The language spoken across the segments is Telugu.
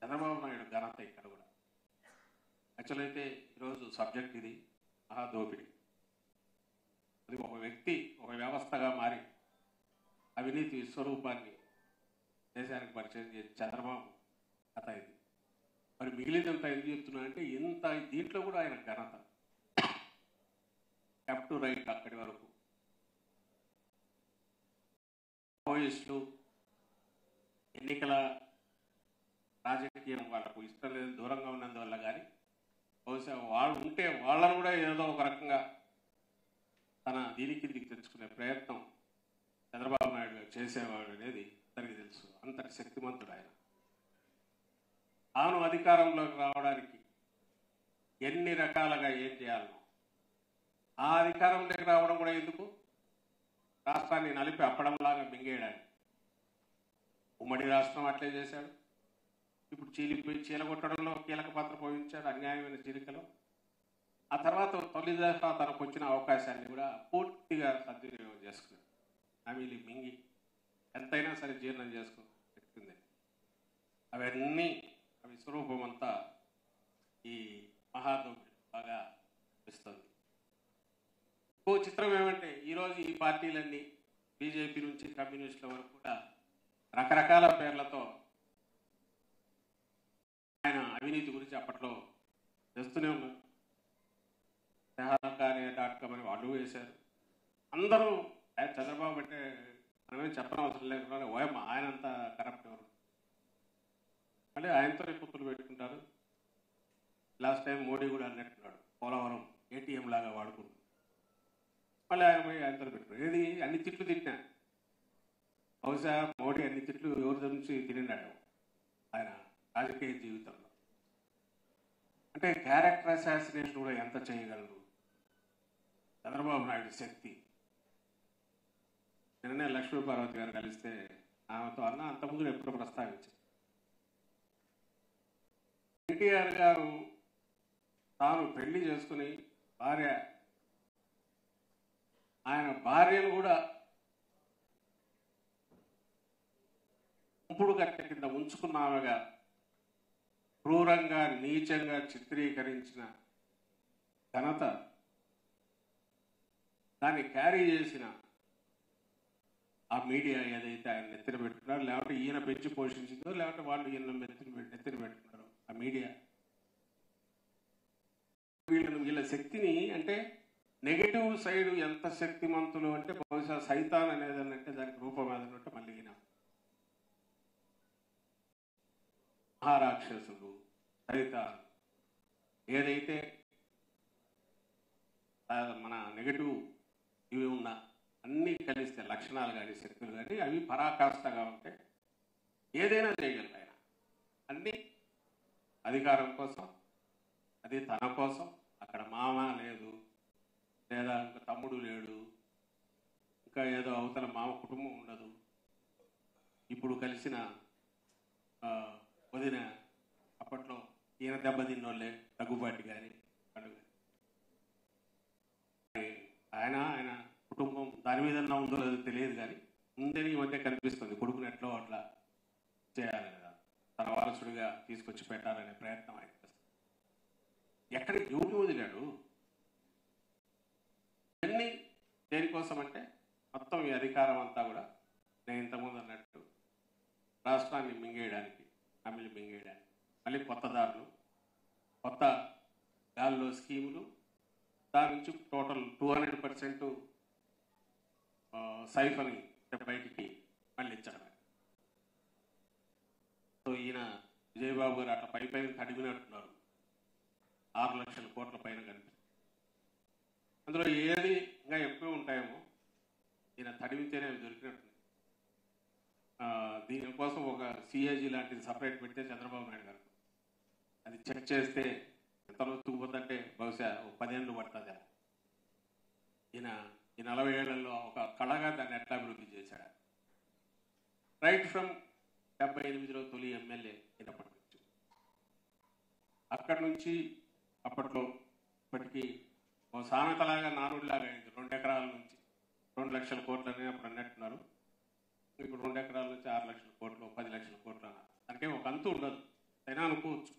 చంద్రబాబు నాయుడు ఘనత ఇక్కడ కూడా. యాక్చువల్ అయితే ఈరోజు సబ్జెక్ట్ ఇది మహాదోపిడి. అది ఒక వ్యక్తి ఒక వ్యవస్థగా మారి అవినీతి విశ్వరూపాన్ని దేశానికి పరిచయం చేసి చంద్రబాబు కథ ఇది. మరి మిగిలినంత ఎందుకు చెప్తున్నా అంటే ఇంత దీంట్లో కూడా ఆయన ఘనత లెఫ్ట్ టు రైట్ అక్కడి వరకు మావోయిస్టులు ఎన్నికల రాజకీయం వాళ్ళకు ఇష్టం లేదు, దూరంగా ఉన్నందువల్ల కానీ బహుశా వాళ్ళు ఉంటే వాళ్ళను కూడా ఏదో ఒక రకంగా తన దీనికి తెచ్చుకునే ప్రయత్నం చంద్రబాబు నాయుడు గారు చేసేవాడు అనేది అందరికీ తెలుసు. అంతటి శక్తిమంతుడు ఆయన. తాను అధికారంలోకి రావడానికి ఎన్ని రకాలుగా ఏం చేయాలనో ఆ అధికారంలోకి రావడం కూడా ఎందుకు, రాష్ట్రాన్ని నలిపి అప్పడంలాగా మింగేయడానికి. ఉమ్మడి రాష్ట్రం అట్లే చేశాడు. ఇప్పుడు చీలగొట్టడంలో కీలక పాత్ర పోషించాడు అన్యాయమైన చీలికలో. ఆ తర్వాత తొలి దశ తనకు వచ్చిన అవకాశాన్ని కూడా పూర్తిగా సద్వినియోగం చేసుకున్నాడు. హామీలు మింగి ఎంతైనా సరే జీర్ణం చేసుకుంది. అవన్నీ విశ్వరూపం అంతా ఈ మహాదోపిడి బాగా ఇస్తుంది. ఇంకో చిత్రం ఏమంటే ఈరోజు ఈ పార్టీలన్నీ బీజేపీ నుంచి కమ్యూనిస్టుల వరకు కూడా రకరకాల పేర్లతో ఆయన అవినీతి గురించి అప్పట్లో చేస్తూనే ఉన్నారు. తెహల్కానే.com అని వాళ్ళు వేశారు. అందరూ చంద్రబాబు అంటే మనమేం చెప్పనవసరం లేకుండా ఓయమ్మ ఆయనంతా కరప్ట్ ఎవరు, మళ్ళీ ఆయనతో పొత్తులు పెట్టుకుంటారు. లాస్ట్ టైం మోడీ కూడా అన్నట్టున్నాడు పోలవరం ఏటీఎం లాగా వాడుకుంటారు. మళ్ళీ ఆయన పోయి ఆయనతో పెట్టుకున్నాడు. ఏది అన్ని తిట్లు తిట్టినా బహుశా మోడీ అన్ని తిట్లు ఎవరి నుంచి తిన్నాడు ఆయన రాజకీయ జీవితంలో. అంటే క్యారెక్టర్ అసాసినేషన్ కూడా ఎంత చేయగలరు చంద్రబాబు నాయుడు శక్తి. నిన్ననే లక్ష్మీపార్వతి గారు కలిస్తే ఆమెతో అన్న అంతకుముందు ఎప్పుడు ప్రస్తావించారు. ఎన్టీఆర్ గారు తాను పెళ్లి చేసుకుని ఆయన భార్యను కూడా ఉంపుడు గట్ట కింద ఉంచుకున్నామగా క్రూరంగా నీచంగా చిత్రీకరించిన ఘనత, దాన్ని క్యారీ చేసిన ఆ మీడియా ఏదైతే ఆయన నెత్తిన పెట్టుకున్నారో, లేకపోతే ఈయన పెంచి పోషించిందో, లేకపోతే వాళ్ళు ఈయన నెత్తిన పెట్టుకున్నారో ఆ మీడియా, వీళ్ళ శక్తిని అంటే నెగటివ్ సైడ్ ఎంత శక్తిమంతులు అంటే బహుశా సైతాన్ అనేది అంటే దానికి రూపం ఏదన్నట్టు మళ్ళీ మహారాక్షసులు సైతాన్ ఏదైతే మన నెగటివ్ ఇవి ఉన్నా అన్నీ కలిస్తే లక్షణాలు కానీ శక్తులు కానీ అవి పరాకాష్ఠగా ఉంటే ఏదైనా చేయగలరు ఆయన. అన్నీ అధికారం కోసం, అది తన కోసం. అక్కడ మామ లేదు, లేదా ఇంకా తమ్ముడు లేడు, ఇంకా ఏదో అవతల మామ కుటుంబం ఉండదు. ఇప్పుడు కలిసిన వదిన అప్పట్లో ఈయన దెబ్బతిన్నోళ్ళే దగ్గుబాటి కానీ ఆయన కుటుంబం దాని మీద ఉందో లేదో తెలియదు కానీ ఉందని ఈ మధ్య కనిపిస్తుంది. కొడుకుని ఎట్లో అట్లా చేయాలి కదా, తన వారసుడిగా తీసుకొచ్చి పెట్టాలనే ప్రయత్నం ఆయన చేస్తుంది. ఎక్కడికి ఎవరిని వదిలాడు ఇవన్నీ దేనికోసం అంటే మొత్తం ఈ అధికారం అంతా కూడా నేను ఇంతకుముందు అన్నట్టు రాష్ట్రాన్ని మింగేయడానికి, హామీలు మింగేయడానికి, మళ్ళీ కొత్త దారులు, కొత్త గాల్లో స్కీములు, దాని నుంచి టోటల్ 200% సైఫని బయటికి మళ్ళీ ఇచ్చాడు. సో ఈయన విజయబాబు గారు అట్లా పైన కడిగినట్టున్నారు. 6 లక్షల కోట్ల పైన కనిపిస్తుంది. అందులో ఏది ఇంకా ఎక్కువ ఉంటాయేమో ఈయన తడివితేనే అవి దొరికినట్టు. దీనికోసం ఒక సిఏజీ లాంటిది సపరేట్ పెడితే చంద్రబాబు నాయుడు గారు అది చెక్ చేస్తే ఎంతలో తూగుపోతుంటే బహుశా 10 ఏళ్ళు పడుతుంది. ఈయన ఈ 40 ఏళ్లలో ఒక కళగా దాన్ని ఎట్లా అభివృద్ధి చేశాడు. రైట్ ఫ్రమ్ 78లో తొలి ఎమ్మెల్యే అయినప్పటి నుంచి అక్కడి నుంచి అప్పట్లో ఇప్పటికీ ఓ సామెతలాగా నానుడిలాగా అయింది. 2 ఎకరాల నుంచి 2 లక్షల కోట్లని అప్పుడు అన్నట్టున్నారు. ఇప్పుడు 2 ఎకరాల నుంచి 6 లక్షల కోట్లు, 10 లక్షల కోట్లు అన్నారు. దానికే ఒక అంతు ఉండదు. అయినా అనుకోవచ్చు.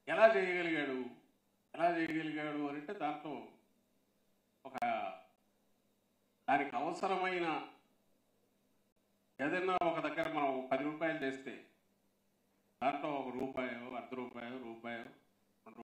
ఎలా చేయగలిగాడు అంటే దాంట్లో ఒక దానికి అవసరమైన ఏదైనా ఒక దగ్గర మనం 10 రూపాయలు చేస్తే దాంట్లో 1 రూపాయో, ₹1 రూపాయో